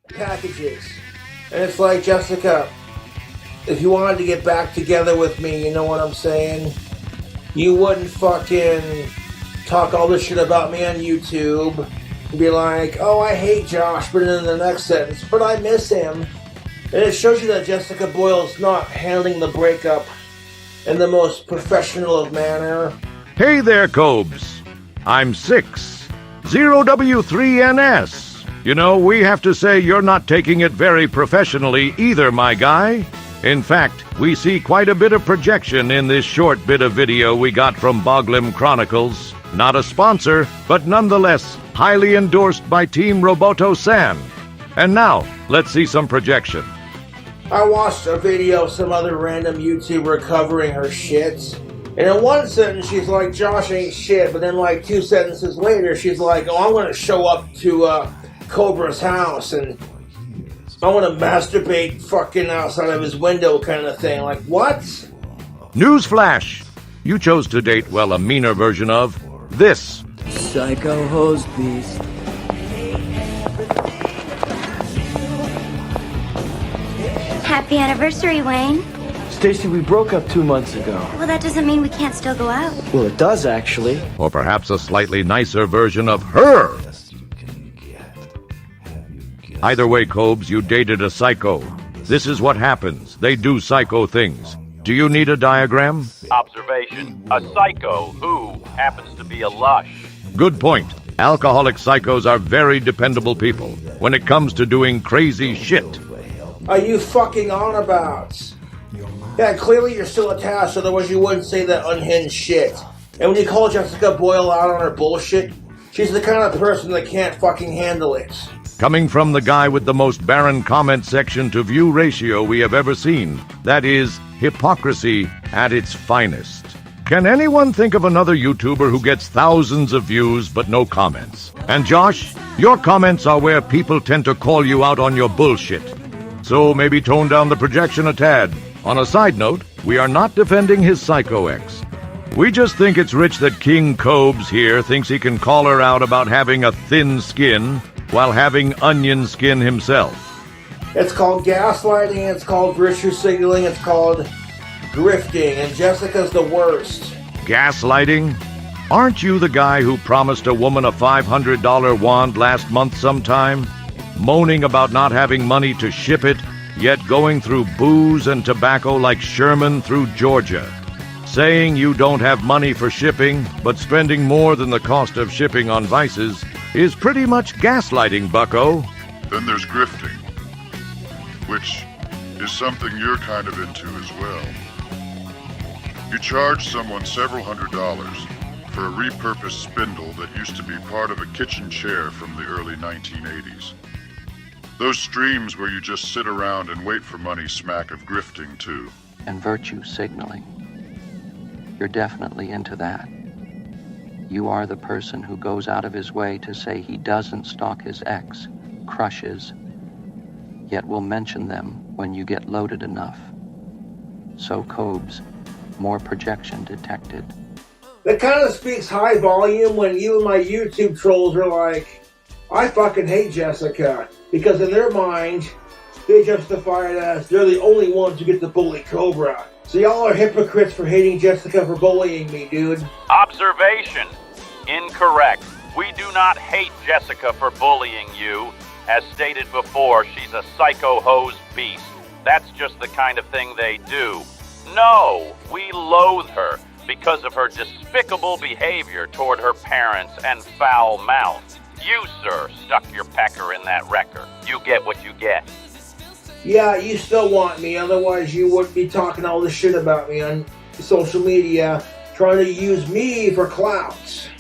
packages. And it's like, Jessica, if you wanted to get back together with me, you know what I'm saying? You wouldn't fucking talk all this shit about me on YouTube and be like, oh, I hate Josh, but in the next sentence, but I miss him. And it shows you that Jessica Boyle's not handling the breakup in the most professional of manner. Hey there, Cobes. I'm 6. 0W3NS. You know, we have to say you're not taking it very professionally either, my guy. In fact, we see quite a bit of projection in this short bit of video we got from Boglim Chronicles. Not a sponsor, but nonetheless highly endorsed by Team Roboto-san. And now, let's see some projection. I watched a video of some other random YouTuber covering her shit. And in one sentence, she's like, Josh ain't shit. But then, like, 2 sentences later, she's like, oh, I'm going to show up to Cobra's house and I want to masturbate fucking outside of his window kind of thing. Like, what? Newsflash! You chose to date, well, a meaner version of this. Psycho hose beast. Happy anniversary, Wayne. Stacy, we broke up 2 months ago. Well, that doesn't mean we can't still go out. Well, it does, actually. Or perhaps a slightly nicer version of her. Either way, Cobes, you dated a psycho. This is what happens. They do psycho things. Do you need a diagram? Observation. A psycho who happens to be a lush. Good point. Alcoholic psychos are very dependable people when it comes to doing crazy shit. Are you fucking on about? Yeah, clearly you're still attached, otherwise you wouldn't say that unhinged shit. And when you call Jessica Boyle out on her bullshit, she's the kind of person that can't fucking handle it. Coming from the guy with the most barren comment section to view ratio we have ever seen, that is hypocrisy at its finest. Can anyone think of another YouTuber who gets thousands of views but no comments? And Josh, your comments are where people tend to call you out on your bullshit. So maybe tone down the projection a tad. On a side note, we are not defending his psycho ex. We just think it's rich that King Cobes here thinks he can call her out about having a thin skin while having onion skin himself. It's called gaslighting, it's called virtue signaling, it's called grifting, and Jessica's the worst. Gaslighting? Aren't you the guy who promised a woman a $500 wand last month sometime? Moaning about not having money to ship it, yet going through booze and tobacco like Sherman through Georgia. Saying you don't have money for shipping, but spending more than the cost of shipping on vices is pretty much gaslighting, bucko. Then there's grifting, which is something you're kind of into as well. You charge someone several $100s for a repurposed spindle that used to be part of a kitchen chair from the early 1980s. Those streams where you just sit around and wait for money smack of grifting, too. And virtue signaling. You're definitely into that. You are the person who goes out of his way to say he doesn't stalk his ex, crushes, yet will mention them when you get loaded enough. So, Cobes, more projection detected. That kind of speaks high volume when you and my YouTube trolls are like, I fucking hate Jessica, because in their mind, they justify it as they're the only ones who get to bully Cobra. So y'all are hypocrites for hating Jessica for bullying me, dude. Observation. Incorrect. We do not hate Jessica for bullying you. As stated before, she's a psycho hose beast. That's just the kind of thing they do. No, we loathe her because of her despicable behavior toward her parents and foul mouth. You, sir, stuck your pecker in that wrecker. You get what you get. Yeah, you still want me, otherwise you wouldn't be talking all this shit about me on social media, trying to use me for clout.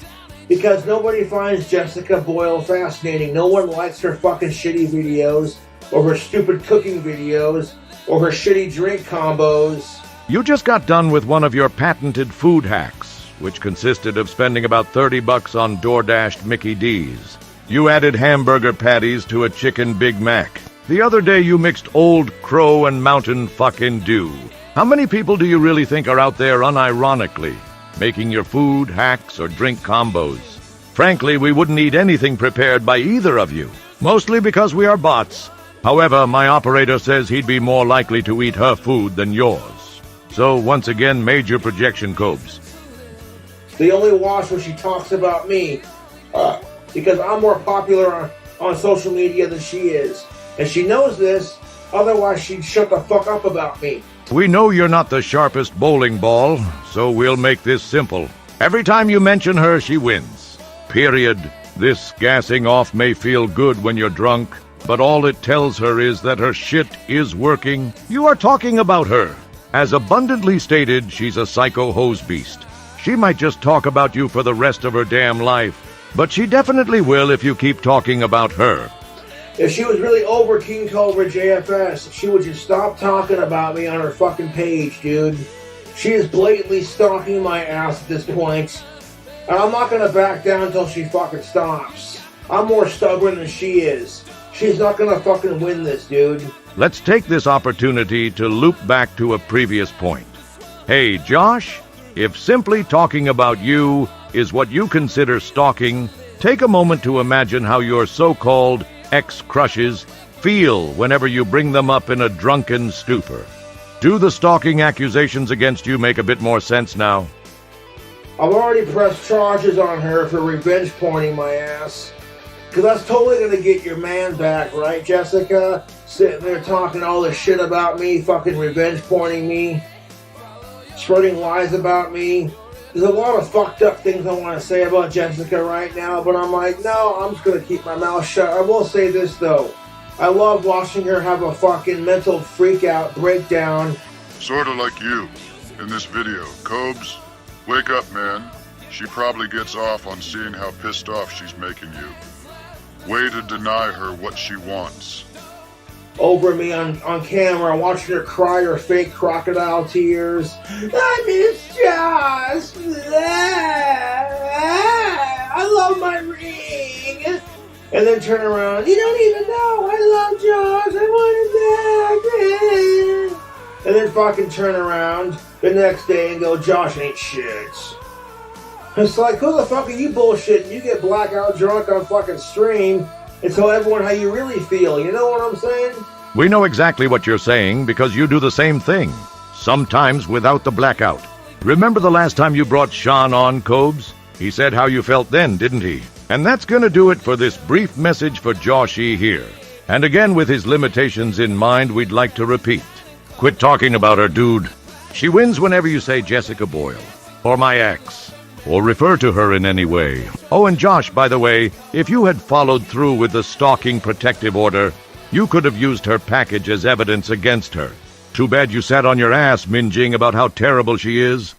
Because nobody finds Jessica Boyle fascinating. No one likes her fucking shitty videos, or her stupid cooking videos, or her shitty drink combos. You just got done with one of your patented food hacks, which consisted of spending about $30 on DoorDashed Mickey D's. You added hamburger patties to a chicken Big Mac. The other day you mixed Old Crow and Mountain fucking Dew. How many people do you really think are out there unironically making your food, hacks, or drink combos? Frankly, we wouldn't eat anything prepared by either of you. Mostly because we are bots, However, my operator says he'd be more likely to eat her food than yours. So, once again, major projection, Cobes. They only watch when she talks about me, because I'm more popular on social media than she is. And she knows this, otherwise she'd shut the fuck up about me. We know you're not the sharpest bowling ball, so we'll make this simple. Every time you mention her, she wins. Period. This gassing off may feel good when you're drunk, but all it tells her is that her shit is working. You are talking about her. As abundantly stated, she's a psycho hose beast. She might just talk about you for the rest of her damn life, but she definitely will if you keep talking about her. If she was really over King Cobra JFS, she would just stop talking about me on her fucking page, dude. She is blatantly stalking my ass at this point. And I'm not gonna back down until she fucking stops. I'm more stubborn than she is. She's not gonna fucking win this, dude. Let's take this opportunity to loop back to a previous point. Hey, Josh, if simply talking about you is what you consider stalking, take a moment to imagine how your so-called ex-crushes feel whenever you bring them up in a drunken stupor. Do the stalking accusations against you make a bit more sense now? I've already pressed charges on her for revenge pointing my ass. Because that's totally going to get your man back, right, Jessica? Sitting there talking all this shit about me, fucking revenge pointing me, spreading lies about me. There's a lot of fucked up things I want to say about Jessica right now, but I'm like, no, I'm just going to keep my mouth shut. I will say this, though. I love watching her have a fucking mental freak-out breakdown. Sorta like you in this video. Cobes, wake up, man. She probably gets off on seeing how pissed off she's making you. Way to deny her what she wants. Over me on camera, watching her cry her fake crocodile tears. I miss Josh. I love my ring. And then turn around. You don't even know. I love Josh. I want him back. And then fucking turn around the next day and go, Josh ain't shit. It's like, who the fuck are you bullshitting? You get blackout drunk on fucking stream and tell everyone how you really feel. You know what I'm saying? We know exactly what you're saying because you do the same thing, sometimes without the blackout. Remember the last time you brought Sean on, Cobes? He said how you felt then, didn't he? And that's gonna do it for this brief message for Joshy here. And again, with his limitations in mind, we'd like to repeat. Quit talking about her, dude. She wins whenever you say Jessica Boyle, or my ex, or refer to her in any way. Oh, and Josh, by the way, if you had followed through with the stalking protective order, you could have used her package as evidence against her. Too bad you sat on your ass minging about how terrible she is.